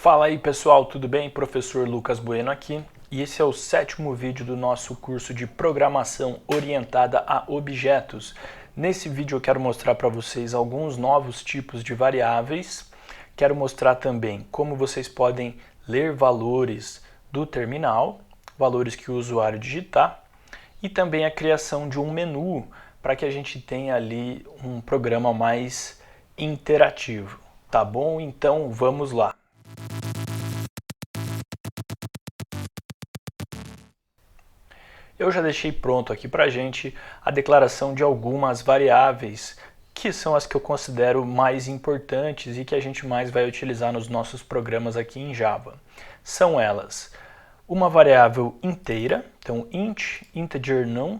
Fala aí pessoal, tudo bem? Professor Lucas Bueno aqui e esse é o 7º vídeo do nosso curso de Programação Orientada a Objetos. Nesse vídeo eu quero mostrar para vocês alguns novos tipos de variáveis, quero mostrar também como vocês podem ler valores do terminal, valores que o usuário digitar, e também a criação de um menu para que a gente tenha ali um programa mais interativo, tá bom? Então vamos lá. Eu já deixei pronto aqui para a gente a declaração de algumas variáveis que são as que eu considero mais importantes e que a gente mais vai utilizar nos nossos programas aqui em Java. São elas uma variável inteira, então int, integer num,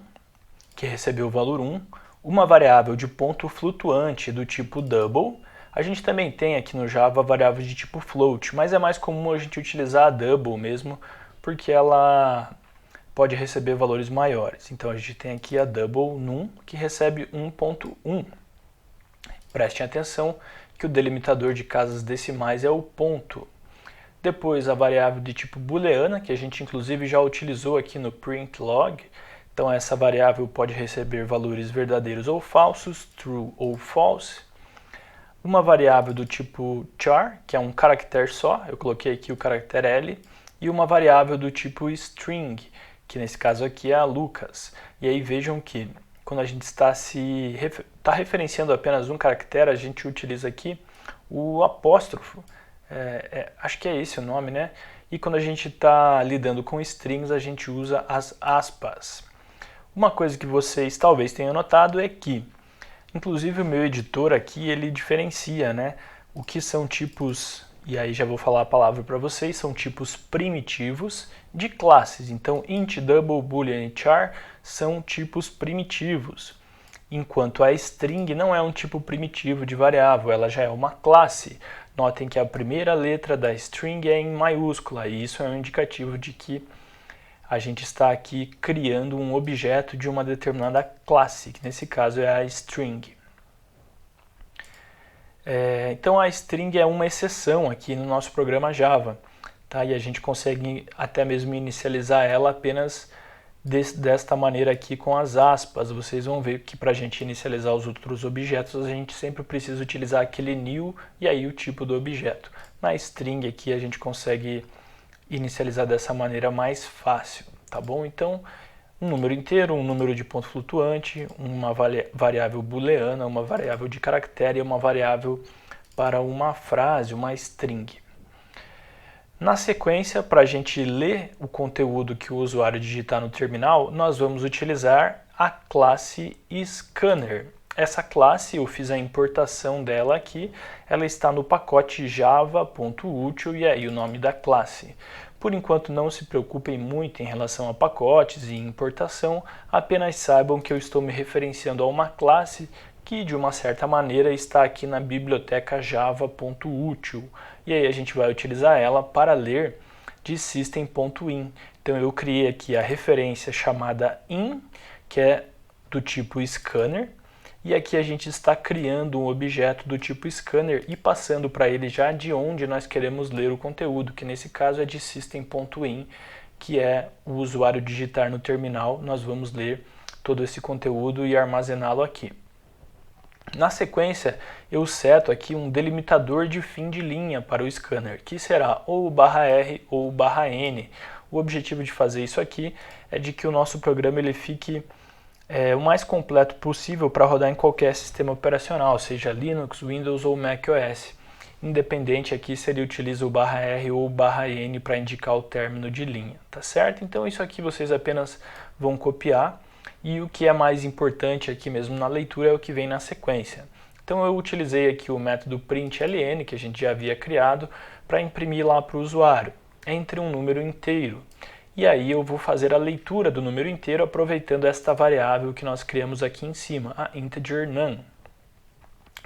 que recebeu o valor 1, uma variável de ponto flutuante do tipo double. A gente também tem aqui no Java variável de tipo float, mas é mais comum a gente utilizar a double mesmo, porque ela pode receber valores maiores. Então a gente tem aqui a double num, que recebe 1.1. Prestem atenção que o delimitador de casas decimais é o ponto. Depois a variável de tipo booleana, que a gente inclusive já utilizou aqui no print log. Então essa variável pode receber valores verdadeiros ou falsos, true ou false. Uma variável do tipo char, que é um caractere só, eu coloquei aqui o caractere L, e uma variável do tipo string, que nesse caso aqui é a Lucas. E aí vejam que quando a gente está referenciando apenas um caractere, a gente utiliza aqui o apóstrofo. Acho que é esse o nome, né? E quando a gente está lidando com strings, a gente usa as aspas. Uma coisa que vocês talvez tenham notado é que, inclusive o meu editor aqui, ele diferencia, né? O que são tipos, e aí já vou falar a palavra para vocês, são tipos primitivos de classes. Então, int, double, boolean e char são tipos primitivos, enquanto a string não é um tipo primitivo de variável, ela já é uma classe. Notem que a primeira letra da string é em maiúscula, e isso é um indicativo de que a gente está aqui criando um objeto de uma determinada classe, que nesse caso é a string. Então a string é uma exceção aqui no nosso programa Java, tá? E a gente consegue até mesmo inicializar ela apenas desta maneira aqui com as aspas. Vocês vão ver que para a gente inicializar os outros objetos, a gente sempre precisa utilizar aquele new e aí o tipo do objeto. Na string aqui a gente consegue inicializar dessa maneira mais fácil, tá bom? Então, um número inteiro, um número de ponto flutuante, uma variável booleana, uma variável de caractere e uma variável para uma frase, uma string. Na sequência, para a gente ler o conteúdo que o usuário digitar no terminal, nós vamos utilizar a classe Scanner. Essa classe, eu fiz a importação dela aqui, ela está no pacote java.util e aí o nome da classe. Por enquanto não se preocupem muito em relação a pacotes e importação, apenas saibam que eu estou me referenciando a uma classe que de uma certa maneira está aqui na biblioteca java.util. E aí a gente vai utilizar ela para ler de system.in. Então eu criei aqui a referência chamada in, que é do tipo scanner, e aqui a gente está criando um objeto do tipo scanner e passando para ele já de onde nós queremos ler o conteúdo, que nesse caso é de system.in, que é o usuário digitar no terminal, nós vamos ler todo esse conteúdo e armazená-lo aqui. Na sequência, eu seto aqui um delimitador de fim de linha para o scanner, que será ou /R ou /N. O objetivo de fazer isso aqui é de que o nosso programa ele fique o mais completo possível para rodar em qualquer sistema operacional, seja Linux, Windows ou macOS. Independente aqui se ele utiliza o /R ou o /N para indicar o término de linha, tá certo? Então isso aqui vocês apenas vão copiar e o que é mais importante aqui mesmo na leitura é o que vem na sequência. Então eu utilizei aqui o método println, que a gente já havia criado, para imprimir lá para o usuário, entre um número inteiro. E aí eu vou fazer a leitura do número inteiro aproveitando esta variável que nós criamos aqui em cima, a integer none.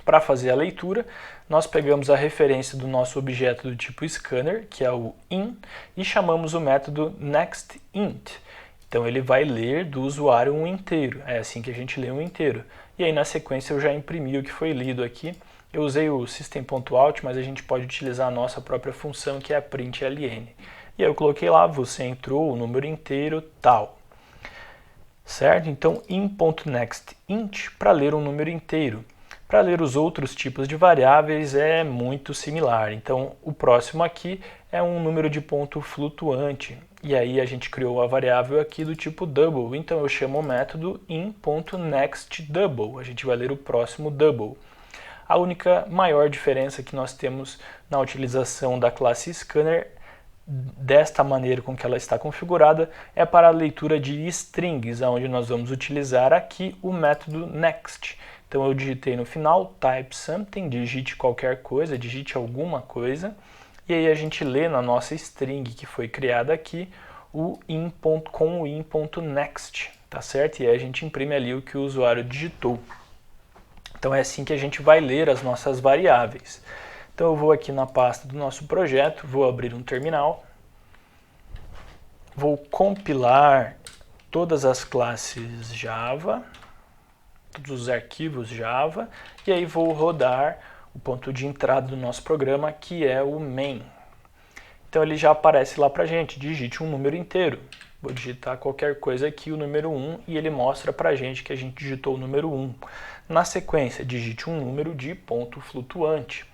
Para fazer a leitura, nós pegamos a referência do nosso objeto do tipo scanner, que é o in, e chamamos o método nextInt. Então ele vai ler do usuário um inteiro, é assim que a gente lê um inteiro. E aí na sequência eu já imprimi o que foi lido aqui, Eu usei o system.out, mas a gente pode utilizar a nossa própria função, que é a println. E aí eu coloquei lá, você entrou o número inteiro tal. Certo? Então, in.nextInt para ler um número inteiro. Para ler os outros tipos de variáveis é muito similar. Então, o próximo aqui é um número de ponto flutuante. E aí a gente criou a variável aqui do tipo double. Então, eu chamo o método in.nextDouble. A gente vai ler o próximo double. A única maior diferença que nós temos na utilização da classe scanner desta maneira com que ela está configurada é para a leitura de strings, onde nós vamos utilizar aqui o método next. Então eu digitei no final type something, digite qualquer coisa, digite alguma coisa, e aí a gente lê na nossa string que foi criada aqui o com o in.next, tá certo? E aí a gente imprime ali o que o usuário digitou. Então é assim que a gente vai ler as nossas variáveis. Então eu vou aqui na pasta do nosso projeto, vou abrir um terminal, vou compilar todas as classes Java, todos os arquivos Java, e aí vou rodar o ponto de entrada do nosso programa, que é o main. Então ele já aparece lá pra gente, digite um número inteiro. Vou digitar qualquer coisa aqui, o número 1, e ele mostra pra gente que a gente digitou o número 1. Na sequência, digite um número de ponto flutuante.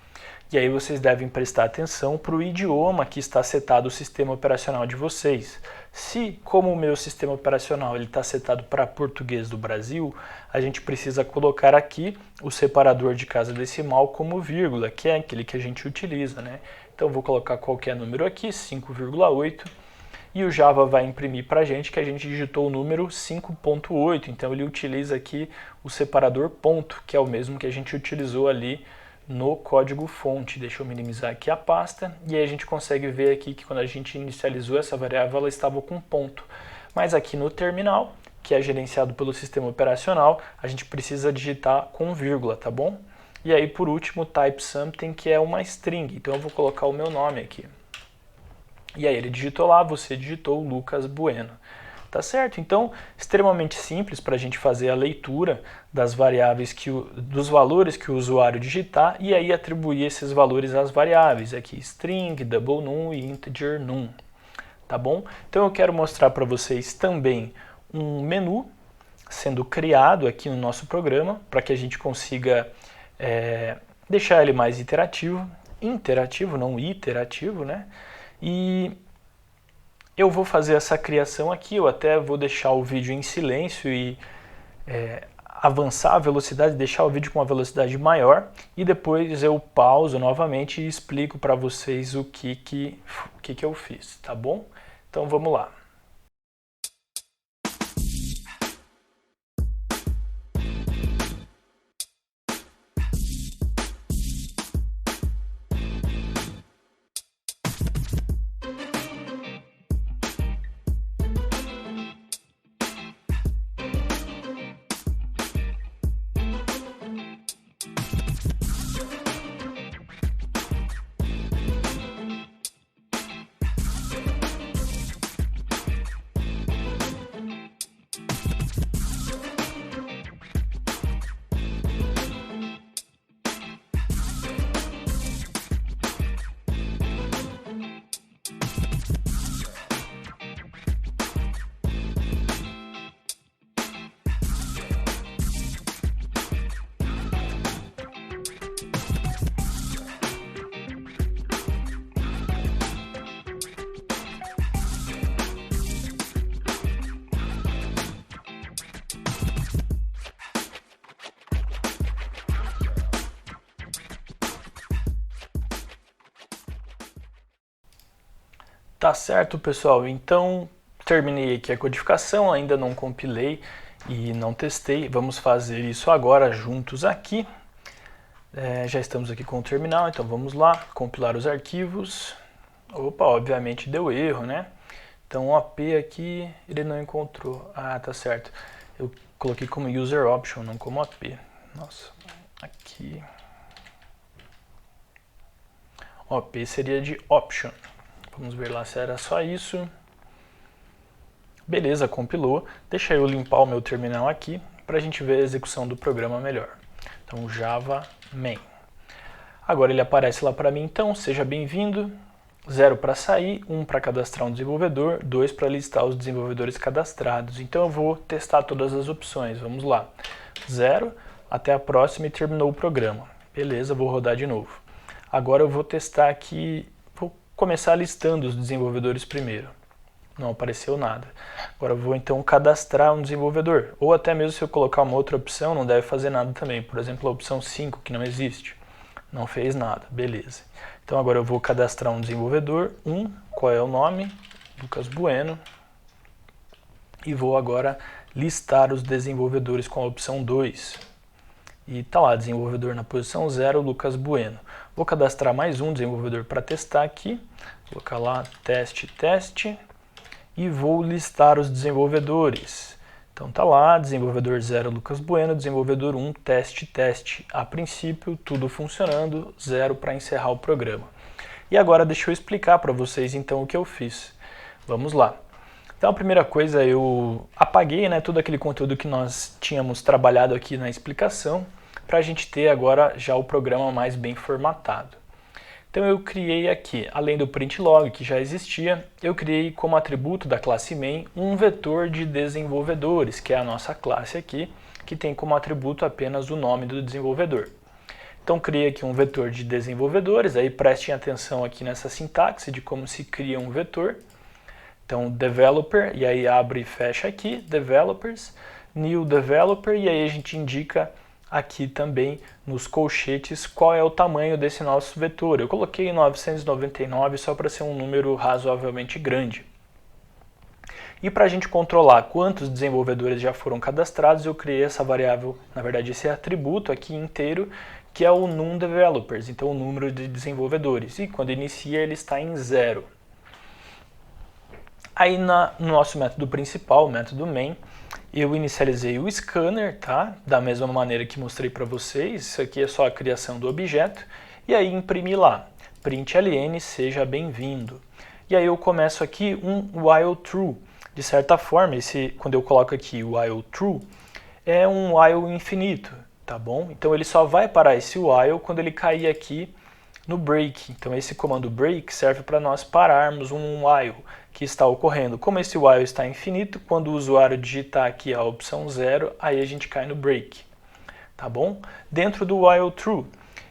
E aí vocês devem prestar atenção para o idioma que está setado o sistema operacional de vocês. Se, como o meu sistema operacional está setado para português do Brasil, a gente precisa colocar aqui o separador de casa decimal como vírgula, que é aquele que a gente utiliza, né? Então eu vou colocar qualquer número aqui, 5,8, e o Java vai imprimir para a gente que a gente digitou o número 5.8, então ele utiliza aqui o separador ponto, que é o mesmo que a gente utilizou ali no código fonte. Deixa eu minimizar aqui a pasta, e aí a gente consegue ver aqui que quando a gente inicializou essa variável, ela estava com ponto. Mas aqui no terminal, que é gerenciado pelo sistema operacional, a gente precisa digitar com vírgula, tá bom? E aí, por último, type something, que é uma string. Então eu vou colocar o meu nome aqui. E aí ele digitou lá, você digitou Lucas Bueno. Tá certo? Então, extremamente simples para a gente fazer a leitura das variáveis, dos valores que o usuário digitar e aí atribuir esses valores às variáveis. Aqui string, double num e integer num. Tá bom? Então eu quero mostrar para vocês também um menu sendo criado aqui no nosso programa para que a gente consiga deixar ele mais interativo, não iterativo, né? E eu vou fazer essa criação aqui, eu até vou deixar o vídeo em silêncio e avançar a velocidade, deixar o vídeo com uma velocidade maior e depois eu pauso novamente e explico para vocês o que eu fiz, tá bom? Então vamos lá. Tá certo, pessoal? Então, terminei aqui a codificação, ainda não compilei e não testei. Vamos fazer isso agora juntos aqui. Já estamos aqui com o terminal, então vamos lá, compilar os arquivos. Opa, obviamente deu erro, né? Então o OP aqui, ele não encontrou. Ah, tá certo. Eu coloquei como user option, não como OP. Nossa, aqui. OP seria de option. Vamos ver lá se era só isso. Beleza, compilou. Deixa eu limpar o meu terminal aqui para a gente ver a execução do programa melhor. Então, Java main. Agora ele aparece lá para mim, então, seja bem-vindo. 0 para sair, 1 para cadastrar um desenvolvedor, 2 para listar os desenvolvedores cadastrados. Então eu vou testar todas as opções. Vamos lá. 0, até a próxima e terminou o programa. Beleza, vou rodar de novo. Agora eu vou testar aqui, vou começar listando os desenvolvedores primeiro. Não apareceu nada. Agora eu vou então cadastrar um desenvolvedor. Ou até mesmo se eu colocar uma outra opção, não deve fazer nada também. Por exemplo, a opção 5, que não existe. Não fez nada, beleza. Então agora eu vou cadastrar um desenvolvedor, qual é o nome? Lucas Bueno. E vou agora listar os desenvolvedores com a opção 2. E tá lá, desenvolvedor na posição 0, Lucas Bueno. Vou cadastrar mais um desenvolvedor para testar aqui. Vou colocar lá teste. E vou listar os desenvolvedores. Então tá lá, desenvolvedor 0, Lucas Bueno, desenvolvedor 1, teste. A princípio, tudo funcionando, 0 para encerrar o programa. E agora deixa eu explicar para vocês então o que eu fiz. Vamos lá. Então a primeira coisa, eu apaguei todo aquele conteúdo que nós tínhamos trabalhado aqui na explicação, para a gente ter agora já o programa mais bem formatado. Então eu criei aqui, além do print log que já existia, eu criei como atributo da classe main um vetor de desenvolvedores, que é a nossa classe aqui, que tem como atributo apenas o nome do desenvolvedor. Então criei aqui um vetor de desenvolvedores, aí prestem atenção aqui nessa sintaxe de como se cria um vetor. Então developer, e aí abre e fecha aqui, developers, new developer, e aí a gente indica aqui também nos colchetes qual é o tamanho desse nosso vetor. Eu coloquei 999 só para ser um número razoavelmente grande. E para a gente controlar quantos desenvolvedores já foram cadastrados, eu criei essa variável, na verdade esse atributo aqui inteiro, que é o num_developers, então o número de desenvolvedores. E quando inicia ele está em 0. Aí no nosso método principal, o método main, eu inicializei o scanner, tá? Da mesma maneira que mostrei para vocês, isso aqui é só a criação do objeto, e aí imprimi lá, println, seja bem-vindo. E aí eu começo aqui um while true. De certa forma, quando eu coloco aqui while true, é um while infinito, tá bom? Então ele só vai parar esse while quando ele cair aqui no break. Então esse comando break serve para nós pararmos um while que está ocorrendo. Como esse while está infinito, quando o usuário digitar aqui a opção 0, aí a gente cai no break, tá bom? Dentro do while true,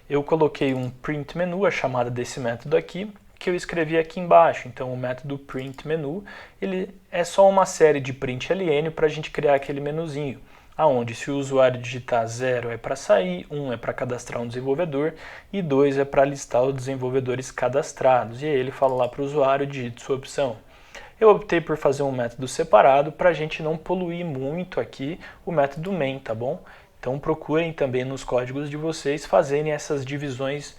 eu coloquei um print menu, a chamada desse método aqui, que eu escrevi aqui embaixo. Então o método print menu, ele é só uma série de println para a gente criar aquele menuzinho, aonde se o usuário digitar 0 é para sair, 1 é para cadastrar um desenvolvedor e 2 é para listar os desenvolvedores cadastrados. E aí ele fala lá para o usuário, digite sua opção. Eu optei por fazer um método separado para a gente não poluir muito aqui o método main, tá bom? Então procurem também nos códigos de vocês fazerem essas divisões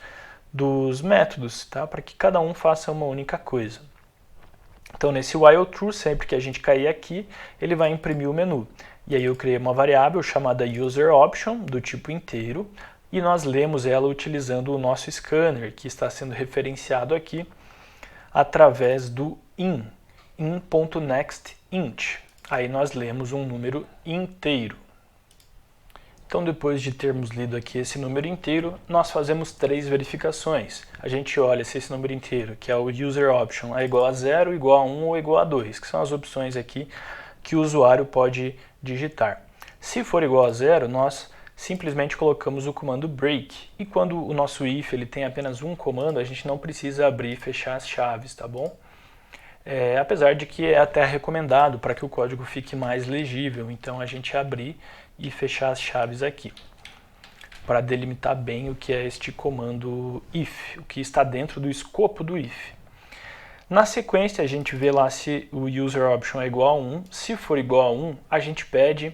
dos métodos, tá? Para que cada um faça uma única coisa. Então nesse while true, sempre que a gente cair aqui, ele vai imprimir o menu. E aí eu criei uma variável chamada userOption, do tipo inteiro, e nós lemos ela utilizando o nosso scanner, que está sendo referenciado aqui através do in.nextInt. Aí nós lemos um número inteiro. Então depois de termos lido aqui esse número inteiro, nós fazemos 3 verificações. A gente olha se esse número inteiro, que é o userOption, é igual a 0, igual a 1 ou igual a 2, que são as opções aqui que o usuário pode digitar. Se for igual a 0, nós simplesmente colocamos o comando break. E quando o nosso if ele tem apenas um comando, a gente não precisa abrir e fechar as chaves, tá bom? Apesar de que é até recomendado para que o código fique mais legível, então a gente abrir e fechar as chaves aqui, para delimitar bem o que é este comando if, o que está dentro do escopo do if. Na sequência, a gente vê lá se o userOption é igual a 1. Se for igual a 1, a gente pede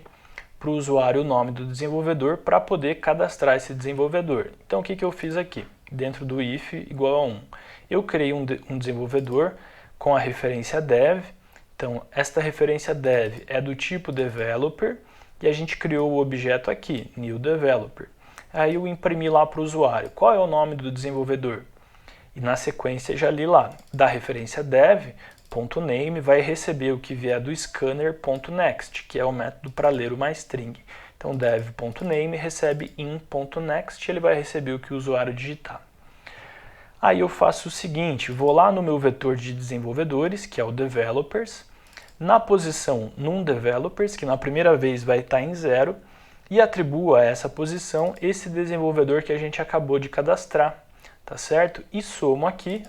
para o usuário o nome do desenvolvedor para poder cadastrar esse desenvolvedor. Então, o que eu fiz aqui? Dentro do if igual a 1. Eu criei um desenvolvedor com a referência dev. Então, esta referência dev é do tipo developer e a gente criou o objeto aqui, new developer. Aí eu imprimi lá para o usuário. Qual é o nome do desenvolvedor? E na sequência já li lá, da referência dev.name vai receber o que vier do scanner.next, que é o método para ler uma string. Então dev.name recebe in.next, ele vai receber o que o usuário digitar. Aí eu faço o seguinte, vou lá no meu vetor de desenvolvedores, que é o developers, na posição num_developers, que na primeira vez vai estar em 0, e atribuo a essa posição esse desenvolvedor que a gente acabou de cadastrar, tá certo? E somo aqui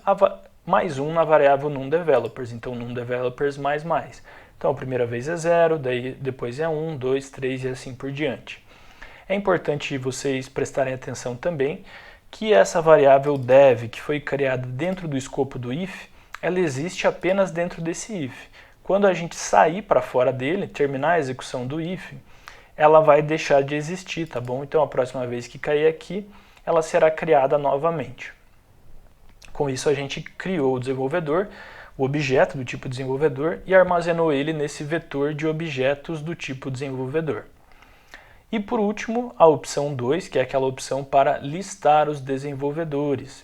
mais um na variável num_developers, então num_developers mais mais. Então a primeira vez é 0, daí depois é 1, 2, 3 e assim por diante. É importante vocês prestarem atenção também que essa variável dev, que foi criada dentro do escopo do if, ela existe apenas dentro desse if. Quando a gente sair para fora dele, terminar a execução do if, ela vai deixar de existir, tá bom? Então a próxima vez que cair aqui, ela será criada novamente. Com isso a gente criou o desenvolvedor, o objeto do tipo desenvolvedor, e armazenou ele nesse vetor de objetos do tipo desenvolvedor. E por último, a opção 2, que é aquela opção para listar os desenvolvedores.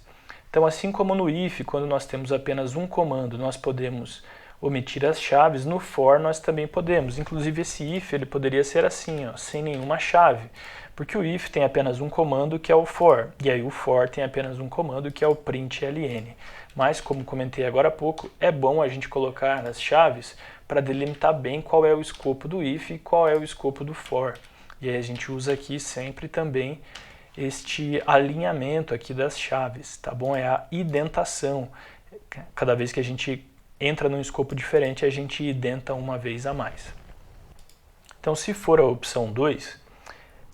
Então, assim como no if, quando nós temos apenas um comando, nós podemos omitir as chaves, no for nós também podemos. Inclusive esse if ele poderia ser assim, ó, sem nenhuma chave, porque o if tem apenas um comando que é o for, e aí o for tem apenas um comando que é o println. Mas, como comentei agora há pouco, é bom a gente colocar as chaves para delimitar bem qual é o escopo do if e qual é o escopo do for. E aí a gente usa aqui sempre também este alinhamento aqui das chaves, tá bom? É a identação. Cada vez que a gente entra num escopo diferente, a gente identa uma vez a mais. Então, se for a opção 2,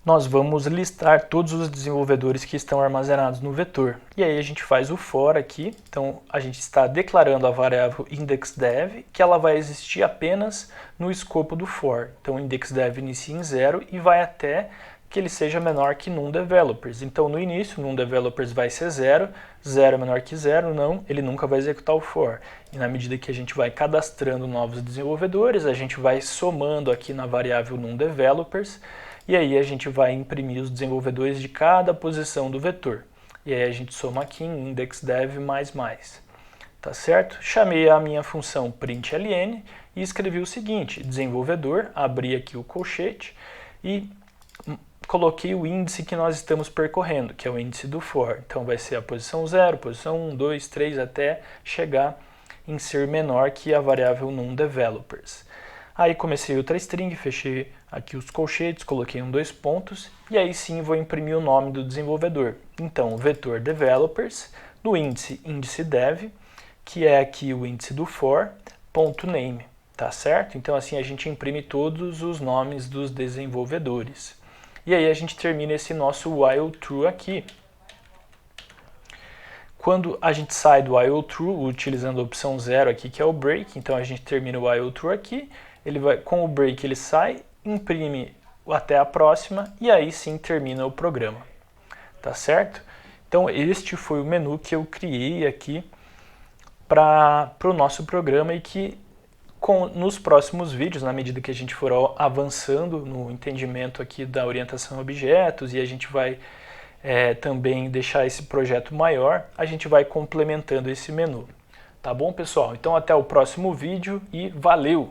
nós vamos listar todos os desenvolvedores que estão armazenados no vetor. E aí a gente faz o for aqui, então a gente está declarando a variável indexDev, que ela vai existir apenas no escopo do for. Então o indexDev inicia em 0 e vai até que ele seja menor que num_developers. Então no início, num_developers vai ser 0, 0 é menor que 0, não, ele nunca vai executar o for. E na medida que a gente vai cadastrando novos desenvolvedores, a gente vai somando aqui na variável num_developers, e aí a gente vai imprimir os desenvolvedores de cada posição do vetor. E aí a gente soma aqui em indexDev mais mais. Tá certo? Chamei a minha função println e escrevi o seguinte, desenvolvedor, abri aqui o colchete e coloquei o índice que nós estamos percorrendo, que é o índice do for. Então vai ser a posição 0, posição 1, 2, 3, até chegar em ser menor que a variável num_developers. Aí comecei outra string, fechei aqui os colchetes, coloquei dois pontos e aí sim vou imprimir o nome do desenvolvedor. Então, vetor developers, no índice dev, que é aqui o índice do for, ponto name, tá certo? Então assim a gente imprime todos os nomes dos desenvolvedores. E aí a gente termina esse nosso while true aqui. Quando a gente sai do while true, utilizando a opção 0 aqui, que é o break, então a gente termina o while true aqui, ele vai, com o break ele sai, imprime até a próxima e aí sim termina o programa, tá certo? Então este foi o menu que eu criei aqui para o nosso programa e que nos próximos vídeos, na medida que a gente for avançando no entendimento aqui da orientação a objetos e a gente vai também deixar esse projeto maior, a gente vai complementando esse menu. Tá bom, pessoal? Então até o próximo vídeo e valeu!